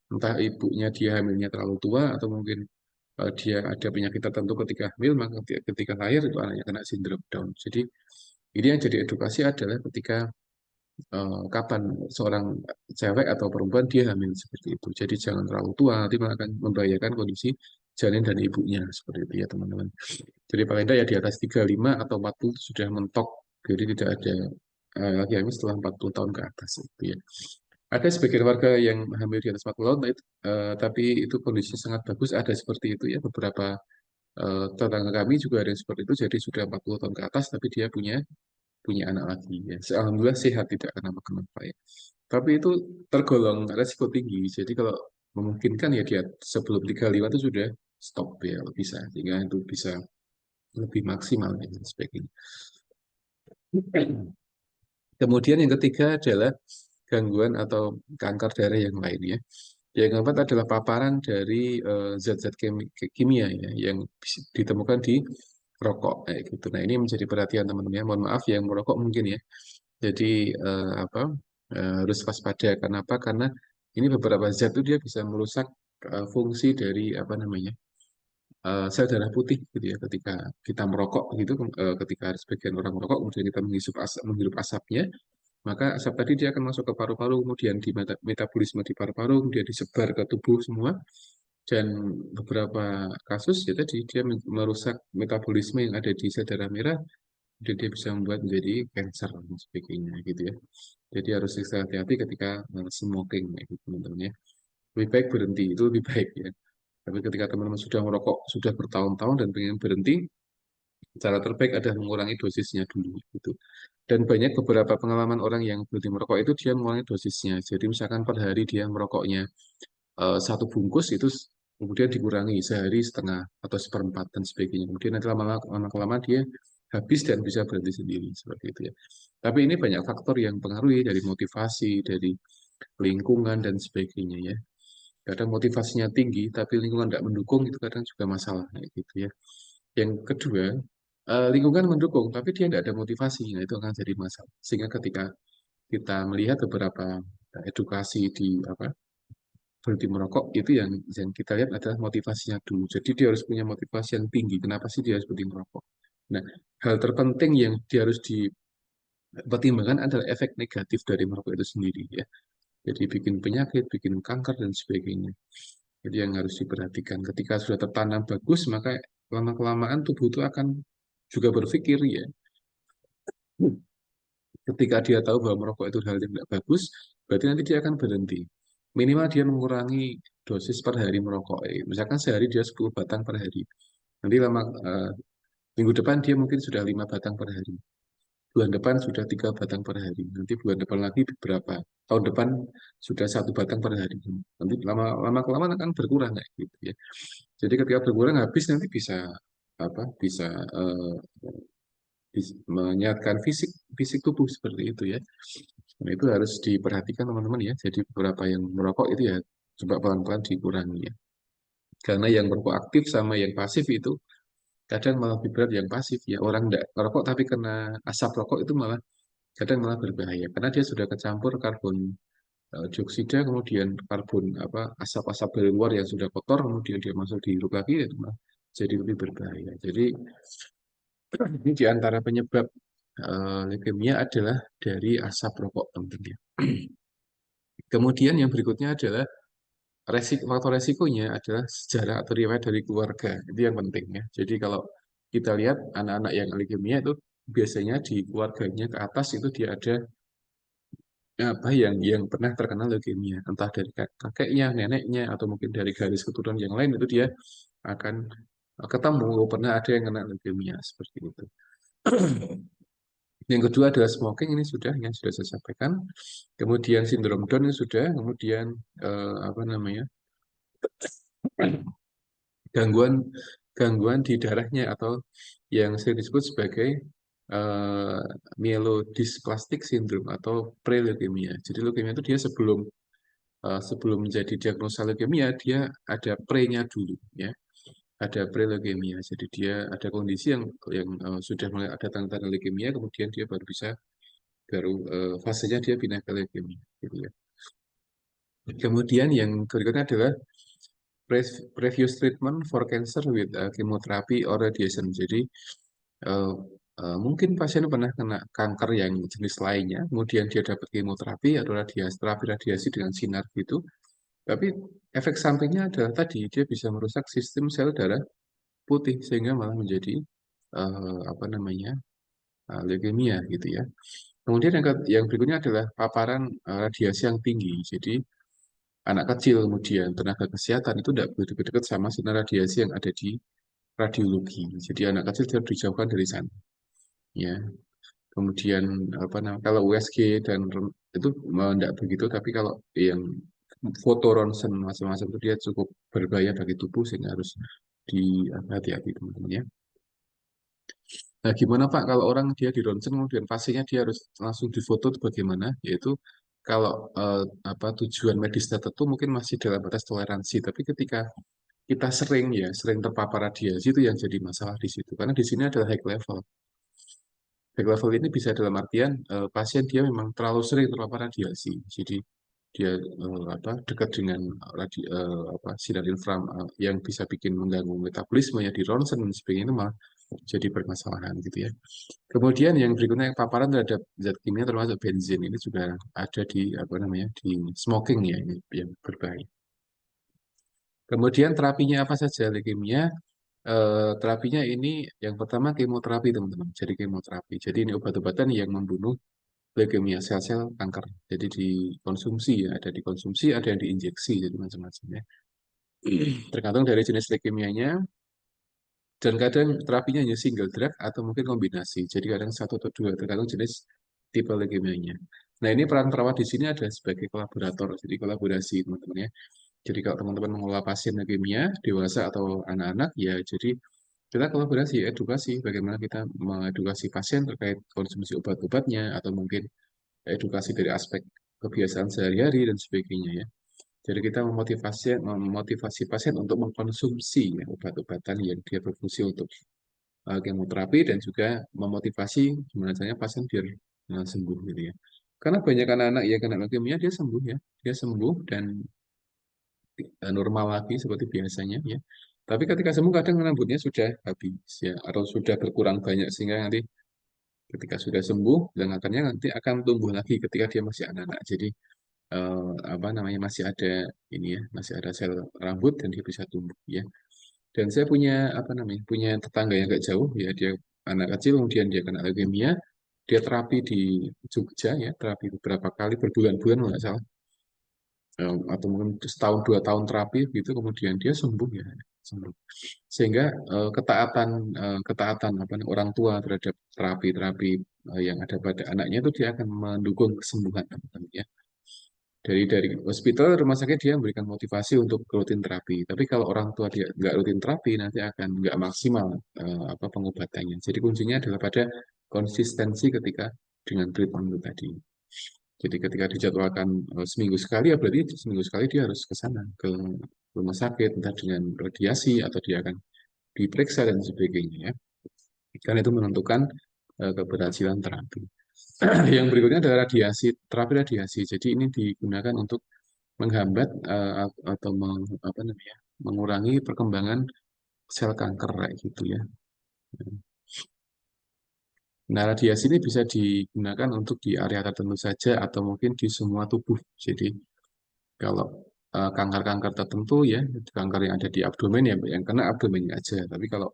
Entah ibunya dia hamilnya terlalu tua atau mungkin dia ada penyakit tertentu ketika hamil, maka ketika lahir itu anaknya kena sindrom Down. Jadi ini yang jadi edukasi adalah ketika kapan seorang cewek atau perempuan dia hamil seperti itu. Jadi jangan terlalu tua, nanti malah akan membahayakan kondisi janin dan ibunya seperti itu ya teman-teman. Jadi paling tidak ya di atas 35 atau 40 sudah mentok, jadi tidak ada lagi hamil setelah 40 tahun ke atas itu ya. Ada sebagian warga yang hamil di atas 40 tahun, tapi itu kondisinya sangat bagus. Ada seperti itu ya beberapa tetangga kami juga ada yang seperti itu. Jadi sudah 40 tahun ke atas, tapi dia punya punya anak lagi ya. Alhamdulillah sehat tidak kenapa-kenapa ya. Tapi itu tergolong resiko tinggi. Jadi kalau memungkinkan ya dia sebelum 35 itu sudah stop ya bisa sehingga itu bisa lebih maksimal ya, dan sebagainya. Kemudian yang ketiga adalah gangguan atau kanker darah yang lain ya. Yang keempat adalah paparan dari zat-zat kimia ya, yang ditemukan di rokok kayak gitu. Nah ini menjadi perhatian teman-teman ya. Mohon maaf yang merokok mungkin ya. Jadi apa harus waspada karena apa? Karena ini beberapa zat itu dia bisa merusak fungsi dari apa namanya sel darah putih gitu ya. Ketika kita merokok gitu, ketika sebagian orang merokok kemudian kita menghirup asapnya, maka asap tadi dia akan masuk ke paru-paru, kemudian di metabolisme di paru-paru, kemudian disebar ke tubuh semua. Dan beberapa kasus ya tadi dia merusak metabolisme yang ada di sel darah merah, dan dia bisa membuat menjadi cancer dan sebagainya gitu ya. Jadi harus ekstra hati-hati ketika smoking ya, gitu, teman-teman ya. Lebih baik berhenti itu lebih baik ya. Tapi ketika teman-teman sudah merokok sudah bertahun-tahun dan ingin berhenti, cara terbaik adalah mengurangi dosisnya dulu gitu. Dan banyak beberapa pengalaman orang yang berhenti merokok itu dia mengurangi dosisnya. Jadi misalkan per hari dia merokoknya satu bungkus itu kemudian dikurangi sehari setengah atau seperempat dan sebagainya. Kemudian nanti lama-lama dia habis dan bisa berhenti sendiri seperti itu ya. Tapi ini banyak faktor yang pengaruhi dari motivasi, dari lingkungan dan sebagainya ya. Kadang motivasinya tinggi tapi lingkungan tidak mendukung itu kadang juga masalah kayak gitu ya. Yang kedua, lingkungan mendukung tapi dia tidak ada motivasi, nah itu akan jadi masalah. Sehingga ketika kita melihat beberapa edukasi di apa berhenti merokok itu yang kita lihat adalah motivasinya dulu. Jadi dia harus punya motivasi yang tinggi. Kenapa sih dia harus berhenti merokok? Nah, hal terpenting yang dia harus dipertimbangkan adalah efek negatif dari merokok itu sendiri ya. Jadi bikin penyakit, bikin kanker dan sebagainya. Jadi yang harus diperhatikan. Ketika sudah tertanam bagus, maka lama-kelamaan tubuh itu akan juga berpikir ya. Ketika dia tahu bahwa merokok itu hal yang tidak bagus, berarti nanti dia akan berhenti. Minimal dia mengurangi dosis per hari merokok. Misalkan sehari dia 10 batang per hari. Nanti minggu depan dia mungkin sudah 5 batang per hari. Bulan depan sudah 3 batang per hari. Nanti bulan depan lagi berapa? Tahun depan sudah 1 batang per hari. Nanti lama-lama kelamaan akan berkurang kayak gitu ya. Jadi ketika berkurang habis nanti bisa apa bisa menyehatkan fisik fisik tubuh seperti itu ya. Nah, itu harus diperhatikan teman-teman ya. Jadi beberapa yang merokok itu ya coba pelan-pelan dikurangi ya. Karena yang merokok aktif sama yang pasif itu kadang malah lebih berat yang pasif ya. Orang tidak merokok tapi kena asap rokok itu malah kadang malah berbahaya karena dia sudah kecampur karbon dioksida, kemudian karbon apa asap-asap dari luar yang sudah kotor, kemudian dia masuk dihirup lagi itu malah jadi lebih berbahaya. Jadi ini di antara penyebab leukemia adalah dari asap rokok tentunya. Kemudian yang berikutnya adalah faktor resikonya adalah sejarah atau riwayat dari keluarga. Itu yang penting ya. Jadi kalau kita lihat anak-anak yang leukemia itu biasanya di keluarganya ke atas itu dia ada apa yang pernah terkena leukemia, entah dari kakeknya, neneknya, atau mungkin dari garis keturunan yang lain itu dia akan ketemu pernah ada yang kena leukemia seperti itu. Yang kedua adalah smoking ini sudah yang sudah saya sampaikan. Kemudian sindrom Down ini sudah, kemudian apa namanya gangguan gangguan di darahnya atau yang sering disebut sebagai eh, myelodysplastic syndrome atau pre-leukemia. Jadi leukemia itu dia sebelum menjadi diagnosa leukemia dia ada pre-nya dulu ya. Ada pre-leukemia. Jadi dia ada kondisi yang sudah mulai ada tanda-tanda leukemia kemudian dia baru fasenya dia pindah ke leukemia gitu ya. Kemudian yang berikutnya adalah previous treatment for cancer with chemotherapy or radiation. Jadi eh, mungkin pasien pernah kena kanker yang jenis lainnya, kemudian dia dapat kemoterapi atau terapi radiasi dengan sinar gitu. Tapi efek sampingnya adalah tadi dia bisa merusak sistem sel darah putih sehingga malah menjadi apa namanya leukemia gitu ya. Kemudian yang berikutnya adalah paparan radiasi yang tinggi. Jadi anak kecil kemudian tenaga kesehatan itu tidak boleh dekat-dekat sama sinar radiasi yang ada di radiologi. Jadi anak kecil harus dijauhkan dari sana. Ya, kemudian apa namanya? Kalau USG dan itu tidak begitu, tapi kalau yang foto ronsen macam-macam itu dia cukup berbahaya bagi tubuh sehingga harus hati-hati teman-teman ya. Nah, gimana Pak kalau orang dia di ronsen kemudian pasiennya dia harus langsung difoto itu bagaimana? Yaitu kalau apa tujuan medis tertentu mungkin masih dalam batas toleransi, tapi ketika kita sering terpapar radiasi itu yang jadi masalah di situ. Karena di sini adalah high level. High level ini bisa dalam artian pasien dia memang terlalu sering terpapar radiasi. Jadi dia apa dekat dengan apa sinar infra yang bisa bikin mengganggu metabolismenya di ronsen dan sebagainya itu malah jadi permasalahan gitu ya. Kemudian yang berikutnya paparan terhadap zat kimia termasuk benzin ini juga ada di apa namanya di smoking ya ini yang berbahaya. Kemudian terapinya apa saja leukemia? Terapinya ini yang pertama kemoterapi teman-teman. Jadi kemoterapi. Jadi ini obat-obatan yang membunuh leukemia sel-sel kanker. Jadi dikonsumsi ya, ada dikonsumsi, ada yang diinjeksi, jadi macam-macam ya. Tergantung dari jenis leukemianya dan kadang terapinya hanya single drug atau mungkin kombinasi. Jadi kadang satu atau dua tergantung jenis tipe leukemianya. Nah ini peran perawat di sini ada sebagai kolaborator, jadi kolaborasi teman-teman ya. Jadi kalau teman-teman mengelola pasien leukemia, dewasa atau anak-anak, ya jadi kita kolaborasi, edukasi, bagaimana kita mengedukasi pasien terkait konsumsi obat-obatnya, atau mungkin edukasi dari aspek kebiasaan sehari-hari dan sebagainya ya. Jadi kita memotivasi pasien untuk mengkonsumsi ya, obat-obatan yang dia berfungsi untuk kemoterapi dan juga memotivasi gimana caranya pasien biar sembuh gitu ya. Karena banyak anak-anak yang kena leukemia dia sembuh ya, dia sembuh dan normal lagi seperti biasanya ya. Tapi ketika sembuh kadang rambutnya sudah habis ya atau sudah berkurang banyak sehingga nanti ketika sudah sembuh dan akhirnya nanti akan tumbuh lagi ketika dia masih anak-anak. Jadi apa namanya masih ada ini ya, masih ada sel rambut dan dia bisa tumbuh ya. Dan saya punya apa namanya, punya tetangga yang agak jauh ya, dia anak kecil kemudian dia kena leukemia, dia terapi di Jogja ya, terapi beberapa kali berbulan-bulan nggak salah. Atau mungkin setahun 2 tahun terapi gitu kemudian dia sembuh ya sembuh sehingga ketaatan apa orang tua terhadap terapi-terapi yang ada pada anaknya itu dia akan mendukung kesembuhan teman-teman ya dari hospital rumah sakit dia memberikan motivasi untuk rutin terapi. Tapi kalau orang tua dia nggak rutin terapi nanti akan nggak maksimal apa pengobatannya. Jadi kuncinya adalah pada konsistensi ketika dengan treatment itu tadi. Jadi ketika dijadwalkan seminggu sekali ya berarti seminggu sekali dia harus ke sana ke rumah sakit entah dengan radiasi atau dia akan diperiksa dan sebagainya ya. Karena itu menentukan keberhasilan terapi. Yang berikutnya adalah radiasi, terapi radiasi. Jadi ini digunakan untuk menghambat atau apa namanya, mengurangi perkembangan sel kanker kayak gitu ya. Nah, radiasi ini bisa digunakan untuk di area tertentu saja atau mungkin di semua tubuh. Jadi kalau kanker-kanker tertentu ya, kanker yang ada di abdomen ya, yang kena abdomennya aja. Tapi kalau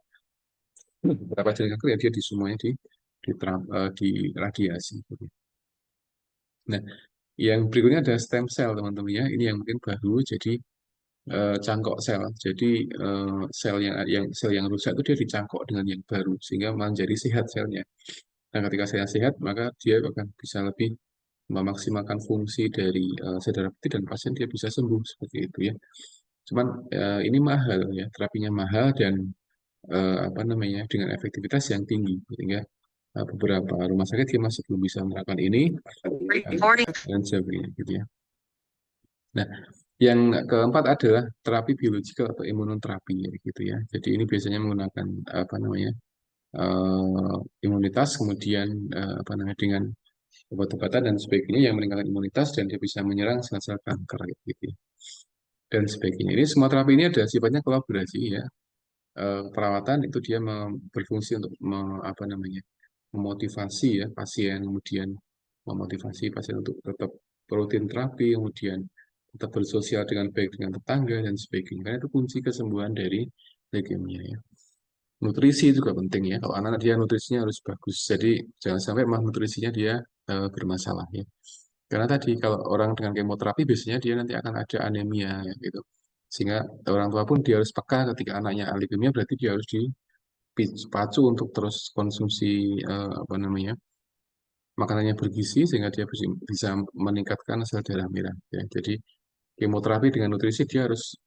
beberapa jenis kanker ya dia di semuanya di radiasi. Nah, yang berikutnya ada stem cell teman-teman ya. Ini yang mungkin baru. Jadi cangkok sel. Jadi sel yang rusak itu dia dicangkok dengan yang baru sehingga menjadi sehat selnya. Nah, ketika selnya sehat maka dia akan bisa lebih memaksimalkan fungsi dari sel darah putih dan pasien dia bisa sembuh seperti itu ya. Cuman ini mahal ya, terapinya mahal dan apa namanya dengan efektivitas yang tinggi sehingga beberapa rumah sakit dia masih belum bisa melakukan ini dan sebagainya gitu ya. Nah, yang keempat adalah terapi biologikal atau imunoterapi ya, gitu ya. Jadi ini biasanya menggunakan apa namanya imunitas, kemudian apa namanya dengan obat-obatan dan sebagainya yang meningkatkan imunitas dan dia bisa menyerang sel-sel kanker gitu ya. Dan sebagainya. Ini semua terapi ini ada sifatnya kolaborasi ya. Perawatan itu dia berfungsi untuk apa namanya memotivasi ya pasien, kemudian memotivasi pasien untuk tetap rutin terapi, kemudian tetap bersosial dengan baik dengan tetangga dan sebagainya. Karena itu kunci kesembuhan dari leukemia ya. Nutrisi juga penting ya. Kalau anak-anak dia nutrisinya harus bagus. Jadi jangan sampai malnutrisinya dia bermasalah ya. Karena tadi kalau orang dengan kemoterapi biasanya dia nanti akan ada anemia ya, gitu. Sehingga orang tua pun dia harus peka ketika anaknya leukemia berarti dia harus dipacu untuk terus konsumsi apa namanya makanan yang bergizi sehingga dia bisa meningkatkan sel darah merah ya. Jadi kemoterapi dengan nutrisi dia harus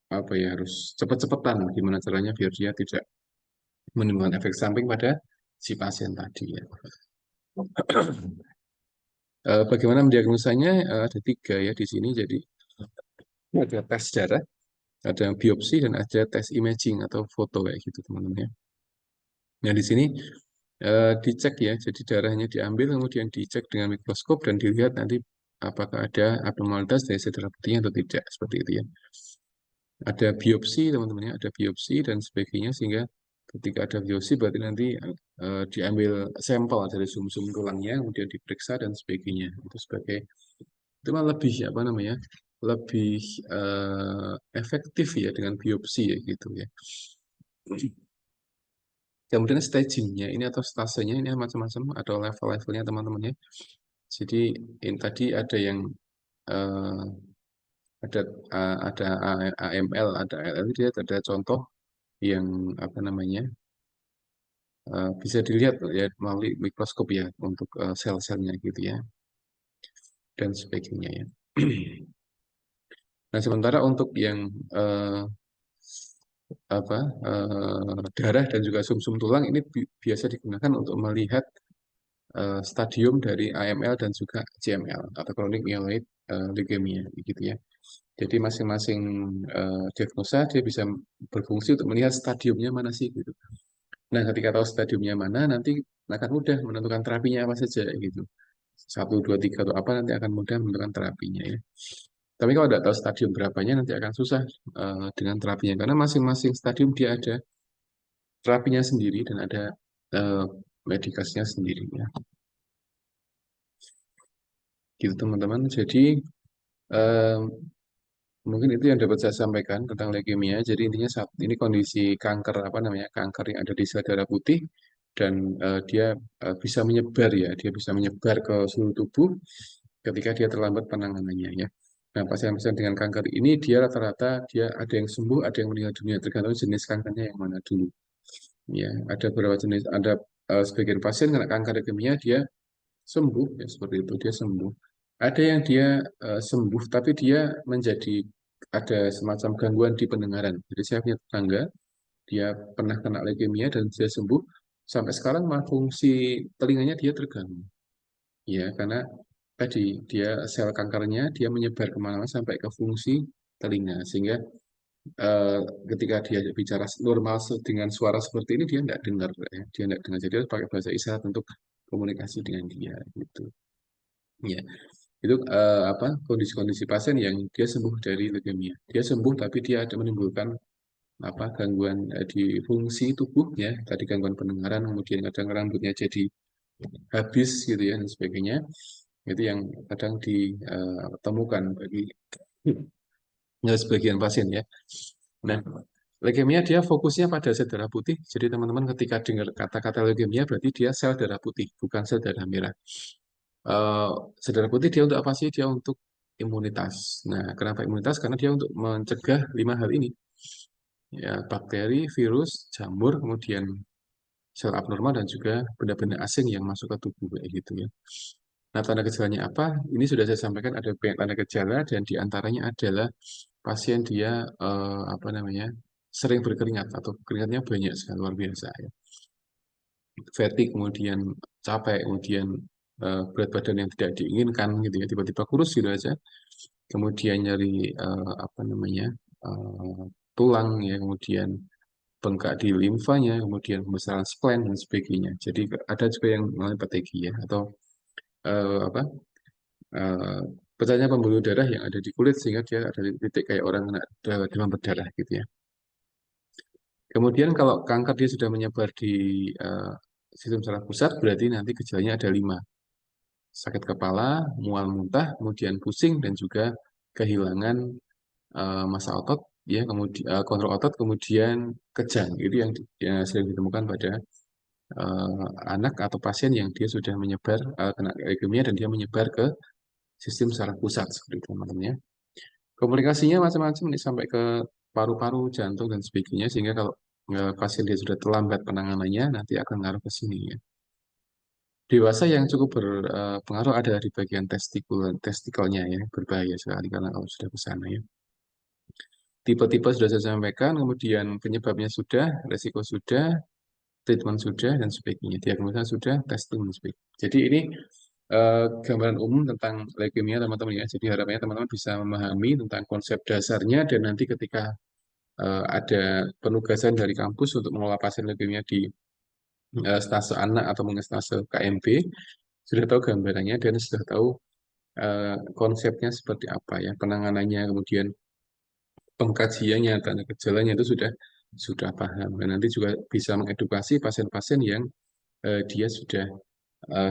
apa ya harus cepet-cepetan gimana caranya biar dia tidak menimbulkan efek samping pada si pasien tadi ya. Bagaimana mendiagnosanya? Ada tiga ya di sini. Jadi ada tes darah, ada biopsi dan ada tes imaging atau foto kayak gitu teman-teman ya. Nah di sini dicek ya, jadi darahnya diambil kemudian dicek dengan mikroskop dan dilihat nanti apakah ada abnormalitas dari sel darah putihnya atau tidak seperti itu ya. Ada biopsi teman-teman ya, ada biopsi dan sebagainya sehingga ketika ada biopsi berarti nanti diambil sampel dari sum-sum tulangnya kemudian diperiksa dan sebagainya. Itu sebagai itu mah lebih apa namanya? Lebih efektif ya dengan biopsi ya gitu ya. Kemudian stagingnya ini atau stasenya ini macam-macam atau level-levelnya teman-teman ya. Jadi ini tadi ada yang eh, ada ada AML, ada ALL, dia ada contoh yang apa namanya bisa dilihat ya melalui mikroskop ya untuk sel-selnya gitu ya dan sebagainya ya. Nah sementara untuk yang apa darah dan juga sumsum tulang ini biasa digunakan untuk melihat stadium dari AML dan juga CML atau chronic myeloid leukemia gitu ya. Jadi masing-masing diagnosa dia bisa berfungsi untuk melihat stadiumnya mana sih gitu. Nah, ketika tahu stadiumnya mana, nanti akan mudah menentukan terapinya apa saja gitu. Satu, dua, tiga atau apa nanti akan mudah menentukan terapinya ya. Tapi kalau tidak tahu stadium berapanya nanti akan susah dengan terapinya karena masing-masing stadium dia ada terapinya sendiri dan ada uh, medikasinya sendiri ya. Gitu teman-teman. Jadi eh, mungkin itu yang dapat saya sampaikan tentang leukemia. Jadi intinya saat ini kondisi kanker apa namanya kanker yang ada di sel darah putih dan dia bisa menyebar ya, dia bisa menyebar ke seluruh tubuh ketika dia terlambat penanganannya ya. Nah, pasien-pasien dengan kanker ini dia rata-rata dia ada yang sembuh, ada yang meninggal dunia tergantung jenis kankernya yang mana dulu. Ya, ada beberapa jenis, ada sebagian pasien kena kanker leukemia dia sembuh ya seperti itu dia sembuh. Ada yang dia sembuh, tapi dia menjadi ada semacam gangguan di pendengaran. Jadi saya punya tetangga, dia pernah kena leukemia dan dia sembuh. Sampai sekarang mah fungsi telinganya dia terganggu. Ya, karena tadi dia sel kankernya dia menyebar kemana-mana sampai ke fungsi telinga, sehingga eh, ketika dia bicara normal dengan suara seperti ini dia nggak dengar, ya. Dia nggak dengar. Jadi harus pakai bahasa isyarat untuk komunikasi dengan dia, gitu. Ya. Itu apa kondisi-kondisi pasien yang dia sembuh dari leukemia. Dia sembuh tapi dia ada menimbulkan apa gangguan di fungsi tubuhnya, tadi gangguan pendengaran, kemudian kadang rambutnya jadi habis gitu ya dan sebagainya. Itu yang kadang ditemukan bagi ya, sebagian pasien ya. Nah, leukemia dia fokusnya pada sel darah putih. Jadi teman-teman ketika dengar kata-kata leukemia berarti dia sel darah putih, bukan sel darah merah. Eh, Sel darah putih dia untuk apa sih? Dia untuk imunitas. Nah, kenapa imunitas? Karena dia untuk mencegah lima hal ini. Ya, bakteri, virus, jamur, kemudian sel abnormal dan juga benda-benda asing yang masuk ke tubuh kayak gitu ya. Nah, tanda gejalanya apa? Ini sudah saya sampaikan ada banyak tanda gejala dan diantaranya adalah pasien dia apa namanya sering berkeringat atau keringatnya banyak sekali luar biasa ya. Fatigue, kemudian capek, kemudian berat badan yang tidak diinginkan gitu ya, tiba-tiba kurus gitu aja. Kemudian nyari apa namanya eh, tulang ya, kemudian bengkak di limfanya, kemudian pembesaran spleen dan sebagainya. Jadi ada juga yang mengalami petegi ya atau apa eh, pecahnya pembuluh darah yang ada di kulit sehingga dia ada titik kayak orang kena demam berdarah gitu ya. Kemudian kalau kanker dia sudah menyebar di eh, sistem saraf pusat, berarti nanti gejalanya ada lima. Sakit kepala, mual muntah, kemudian pusing, dan juga kehilangan massa otot, ya, kemudian kontrol otot, kemudian kejang. Itu yang sering ditemukan pada anak atau pasien yang dia sudah menyebar kena leukemia dan dia menyebar ke sistem saraf pusat seperti itu teman-teman ya. Komunikasinya macam-macam nih sampai ke paru-paru, jantung dan sebagainya sehingga kalau pasien dia sudah terlambat penanganannya nanti akan ngaruh ke sini ya. Dewasa yang cukup berpengaruh ada di bagian testikelnya ya, berbahaya sekali karena kalau sudah ke sana ya. Tipe-tipe sudah saya sampaikan, kemudian penyebabnya sudah, resiko sudah, treatment sudah, dan sebagainya. Diagnosa sudah, testing dan sebagainya. Jadi ini gambaran umum tentang leukemia teman-teman ya. Jadi harapannya teman-teman bisa memahami tentang konsep dasarnya dan nanti ketika ada penugasan dari kampus untuk mengelola pasien leukemia di stase anak atau mungkin stase KMB, sudah tahu gambarannya dan sudah tahu konsepnya seperti apa ya, penanganannya, kemudian pengkajiannya, tanda gejalanya itu sudah paham. Dan nanti juga bisa mengedukasi pasien-pasien yang dia sudah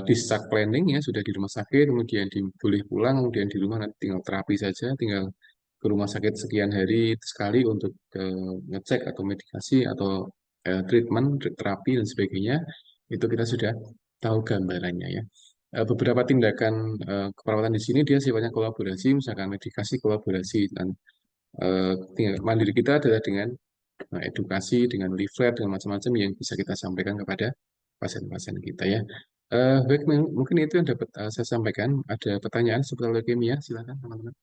discharge planning ya, sudah di rumah sakit, kemudian boleh pulang, kemudian di rumah nanti tinggal terapi saja, tinggal ke rumah sakit sekian hari sekali untuk ngecek atau medikasi atau treatment, terapi dan sebagainya. Itu kita sudah tahu gambarannya ya. Beberapa tindakan keperawatan di sini dia sifatnya kolaborasi, misalkan medikasi kolaborasi dan tinggal mandiri kita adalah dengan edukasi, dengan leaflet, dengan macam-macam yang bisa kita sampaikan kepada pasien-pasien kita ya. Baik, mungkin itu yang dapat saya sampaikan. Ada pertanyaan seputar leukemia? Silakan teman-teman.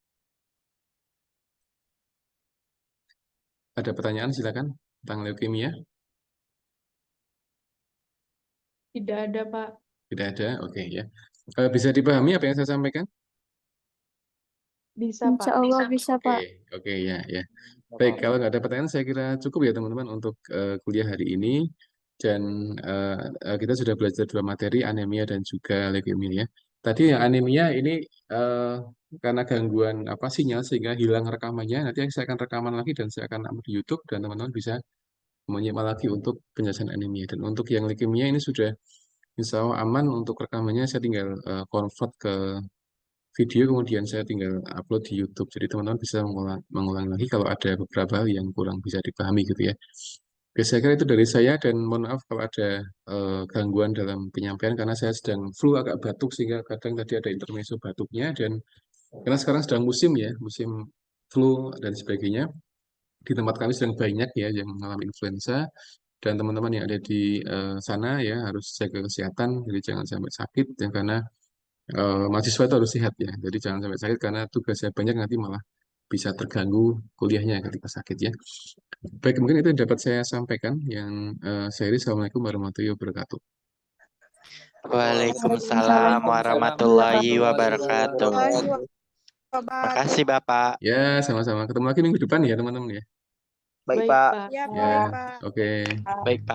Ada pertanyaan? Silakan tentang leukemia. Tidak ada, Pak. Tidak ada, oke ya. Bisa dipahami apa yang saya sampaikan? Bisa, Insya Pak. Allah bisa, Oke, Pak. oke ya, ya. Baik, kalau nggak ada pertanyaan, saya kira cukup ya teman-teman untuk kuliah hari ini. Dan eh, kita sudah belajar dua materi, anemia dan juga leukemia ya. Tadi yang anemia ini eh, karena gangguan apa sinyal sehingga hilang rekamannya. Nanti saya akan rekaman lagi dan saya akan upload di YouTube dan teman-teman bisa menyimak lagi untuk penjelasan anemia. Dan untuk yang leukemia ini sudah insya Allah aman untuk rekamannya. Saya tinggal convert ke video kemudian saya tinggal upload di YouTube. Jadi teman-teman bisa mengulang lagi kalau ada beberapa hal yang kurang bisa dipahami gitu ya. Oke, saya kira itu dari saya dan mohon maaf kalau ada gangguan dalam penyampaian karena saya sedang flu agak batuk sehingga kadang tadi ada intermezzo batuknya dan karena sekarang sedang musim ya, musim flu dan sebagainya. Di tempat kami sedang banyak ya yang mengalami influenza dan teman-teman yang ada di sana ya harus jaga kesehatan jadi jangan sampai sakit dan karena mahasiswa itu harus sehat ya. Jadi jangan sampai sakit karena tugasnya banyak nanti malah bisa terganggu kuliahnya ketika sakit ya. Baik, mungkin itu yang dapat saya sampaikan. Yang saya Assalamualaikum warahmatullahi wabarakatuh. Waalaikumsalam Waalaikumsalam warahmatullahi warahmatullahi wabarakatuh. wabarakatuh. Makasih Bapak. Ya, sama-sama. Ketemu lagi minggu depan ya, teman-teman ya. Baik, Baik, Pak. Pak. Ya, oke. Baik Pak.